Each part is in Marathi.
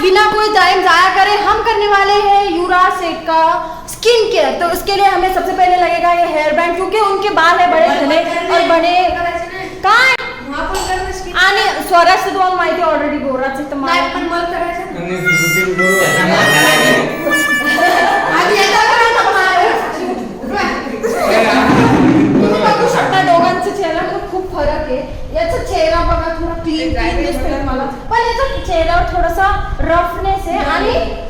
बिना कोई टाइम जाया करे हम करने वाले हैं युवराज सेठ का स्किन केयर। तो उसके लिए हमें सबसे पहले लगेगा ये हेयर बैंड, क्योंकि उनके बाल है बड़े घने और बड़े काय आणि स्वराज तर तुम्हाला माहिती ऑलरेडी गोराच तर बघू शकता दोघांचा चेहरा खूप फरक आहे। याचा चेहरा बघा थोडा क्लीन दिसतोय मला, पण याचा चेहऱ्यावर थोडासा रफनेस आहे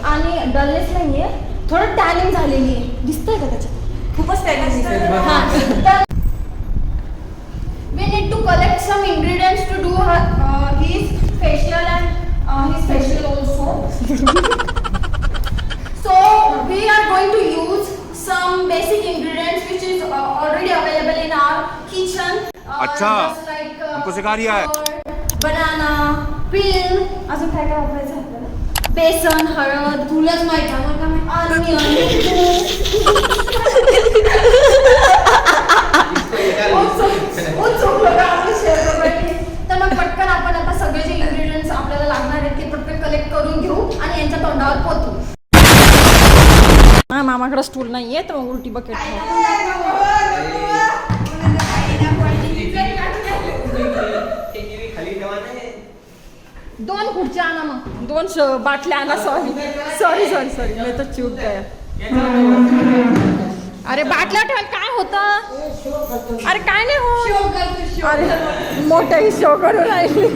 आणि डलनेस नाहीये, थोडं टॅनिंग झालेली आहे, दिसतंय का त्याच्यात खूपच टॅनिंग। हां we need to collect some ingredients to do his facial and his facial also. So we are going to use some basic ingredients which is already available in our kitchen. अच्छा, like हमको सिखा रिया है। banana peel, अजून काय काय वापरायचं आपल्याला, बेसन, हळद, तुलाच माहिती आहे तर मग पटकन आपण आता सगळे जे इन्ग्रेडियंट्स आपल्याला लागणार आहेत ते पटकन कलेक्ट करून घेऊ आणि यांच्या तोंडावर पोतू। मामाकडे स्टूल नाहीये तर मग उलटी बकेट दोन खुर्च्या आणा, मग दोन बाटल्या आणा। सॉरी मी तर चूक गया। अरे बाटल्या ठेवायला काय होतं, अरे काय नाही हो, अरे मोठा शो करून राहिली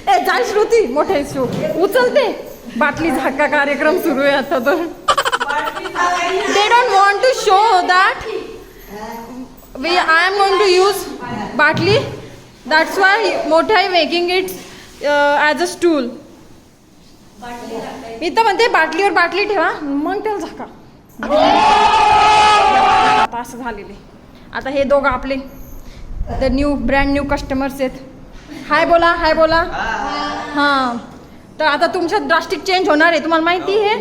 ए जाय श्रुती, मोठा शो उचलते बाटली झाका कार्यक्रम सुरू आहे आता तर they don't want to show that I am going to use बाटली, दॅट्स वाय मोठा आहे making it as a stool. मी तर म्हणते बाटलीवर बाटली ठेवा मग त्याला झाका। आता असं झालेले, आता हे दोघं आपले the new brand new customers आहेत। हाय बोला, हाय बोला। हां तर आता तुमच्यात ड्रास्टिक चेंज होणार आहे, तुम्हाला माहिती आहे।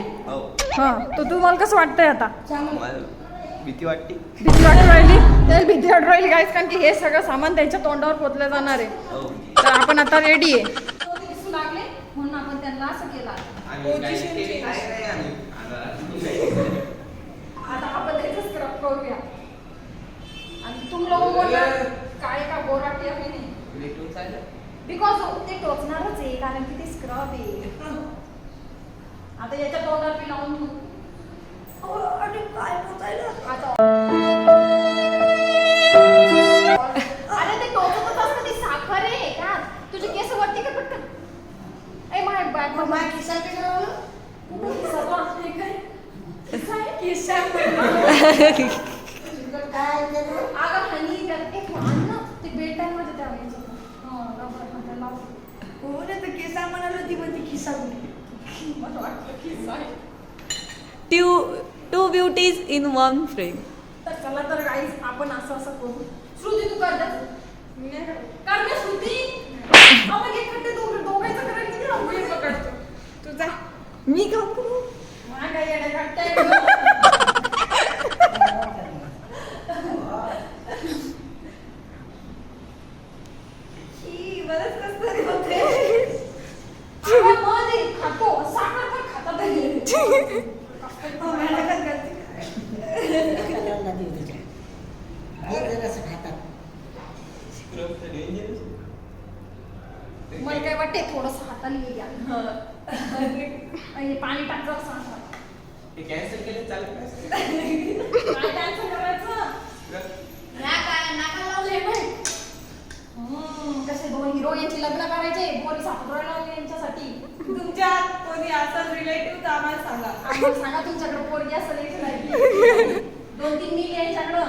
हां तर तुम्हाला कसं वाटतंय आता, भीती वाटते, भीती वाटू राहिली, तर भीती वाटू राहिली गाईस, कारण की हे सगळं सामान त्यांच्या तोंडावर पोचलं जाणार आहे। तर आपण आता रेडी आहे, लागले म्हणून आपण त्यांना असं केलं। आता आपण त्याचं स्क्रब करूया आणि तुम लोगों को काय का गोराटी आहे नाही बिकॉज ते टोचणारच आहे, कारण की ते स्क्रब आहे। आता याच्या तोंडावर मी लावून घेऊ, काय आता अरे ते टोचतच असतं, ती साखर आहे का तुझे केस वरती का पटकन ए माय बॅग माय खिसा Two beauties in one frame. तर चला तर गाईज आपण असं करू। श्रुती तू कर श्रुती, आपण एक खड्डे दोघांचं करायचं किती रांगोळी पकडतो तू जा, मी काम करू मला काय येडे काढताय खातो साखर पण खातात मला काय वाटते थोडस हाताने घ्या, पाणी टाकलं सांगा कॅन्सल केलं चालेल काय कॅन्सल करायचं कसे दोन हिरो यांची लग्न करायचे, बोरी सापडायला यांच्यासाठी। तुमच्या कोणी असं रिलेटिव्ह तर आम्हाला सांगा, आम्हाला सांगा तुमच्याकडे पोरगी असेल याची 2-3 मिल यांच्याकडं,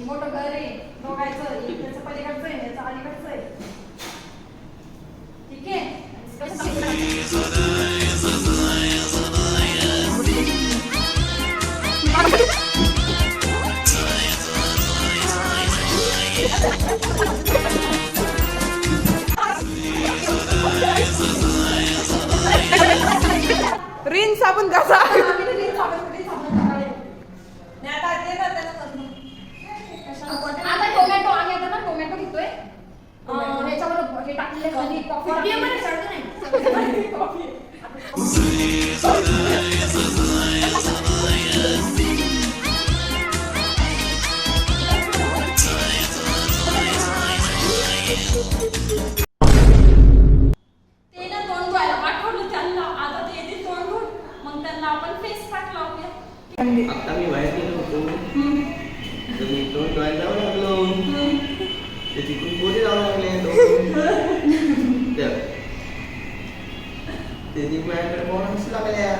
मोठं घर आहे दोघायचं, एक त्याचं पलीकडचं आहे याचं अलीकडचं आहे, ठीक आहे। रिन साबण कसा आता टोमॅटो आम्ही आता ना टोमॅटो घेतोय, ह्याच्यावर हे टाकलेले कॉफी ते ना तोंड धुवायला पाठवलं त्यांना, आता ते येतील तोंड धुवून, मग त्यांना आपण फेस पॅक लावूया. आता मी बाहेर गेलो होतो तर मी तोंड धुवायला जाऊ लागलो ते तिकडून पोरी जाऊ लागले ते तिकडून माझ्याकडे फोन हसू लागल्या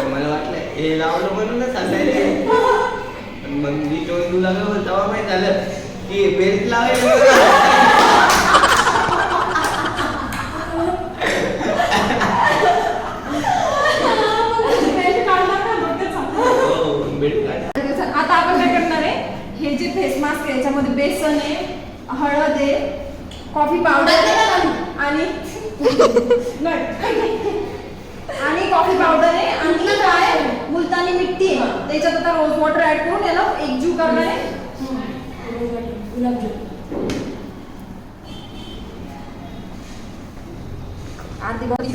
मला वाटलं हे लावलं म्हणूनच हसायले मग मी तोंड धुवू लागलो तेव्हा माहित झालं की बेल्ट लावायला आता आपण काय करणार आहे, हे जे फेस मास्क आहे याच्यामध्ये बेसन आहे, हळद आहे, कॉफी पावडर आणि कॉफी पावडर आहे आणि काय मुलतानी मिट्टी आहे. त्याच्यात आता रोज वॉटर ऍड करून याला एकजीव करणार आहे. अर्धी बॉडी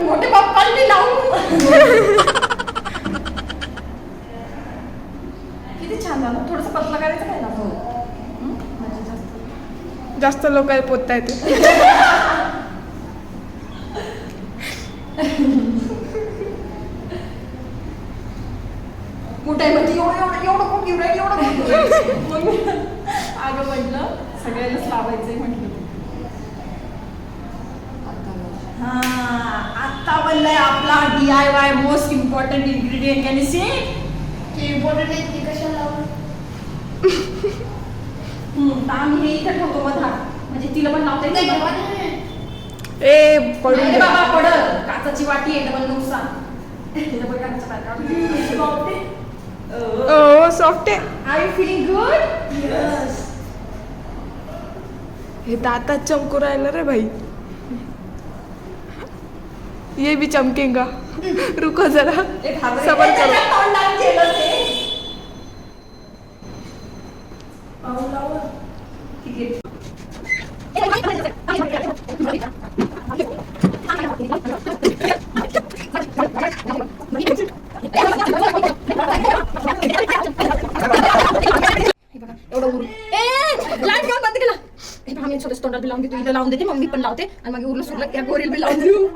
मोठे पप्पांनी लावून किती छान झालं. थोडंसं पतलं करायचं काय ना जास्त लोक पोचता येते. कुठे म्हणजे एवढं खूप एवढं अगं म्हटलं सगळ्यांनाच लावायचंय म्हटलं. हा आता बनलाय आपला DIY most important ingredient. Can you see important आहे ती कशाला लावून तर आम्ही हे इथं ठेवतो मधा म्हणजे तिला पण लावता येते. ए पडून नाही रे जा. बाबा पडल, काचाची वाटी आहे डबल नुकसान. ओ सॉफ्ट आहे. Are you feeling good? Yes. हे दातात चमकू राहिलं रे भाई. ये भी चमकेगा. रुको जरा सबर करो. तोंडात केलं ते. ठीक आहे. एवढं उरलं. लाईट घेऊन बंद केला. हे बघा, मी छोटं तोंडात बी लावून देतो, इथं लावून देते, मग मी पण लावते आणि मग उरलं सुरलं या गोरीला बी लावून देऊ.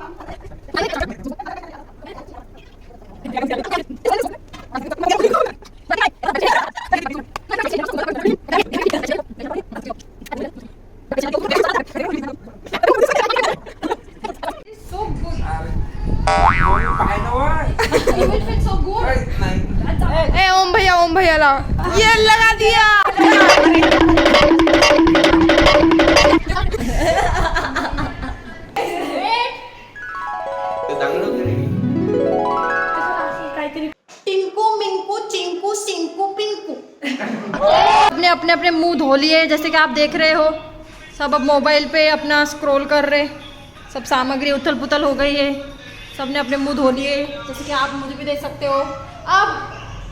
So good. You will feel so good. ए ओम भैया ये लगा दिया. ते चांगलं घरी टिंकू मिंकू चिंकू सिंकू पिंकू. अपने अपने अपने मुंह धो लिए, जैसे कि आप देख रहे हो. सब अब मोबाइल पे अपना स्क्रॉल कर रहे. सब सामग्री उथल पुथल हो गई है. सबने अपने मुंह धो लिए, जैसे कि आप मुझे भी देख सकते हो. अब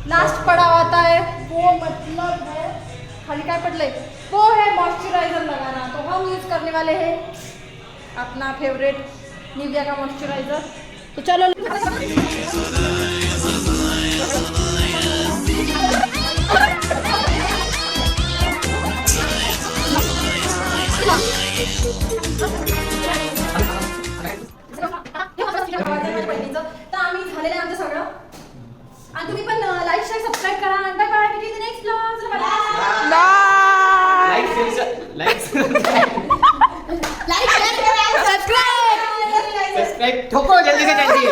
लास्ट पड़ा होता है वो, मतलब है खाली क्या पड़ले वो है मॉइस्चराइजर लगाना. तो हम यूज करने वाले हैं अपना फेवरेट निविया का मॉइस्चराइजर. तो चलो तर आम्ही झालेलं आमचं सगळं. आणि तुम्ही पण लाईक शेअर सबस्क्राईब करा. आणि bye bye. Next blog. Like share करा. सब्सक्राइब ठोको जल्दी से जल्दी.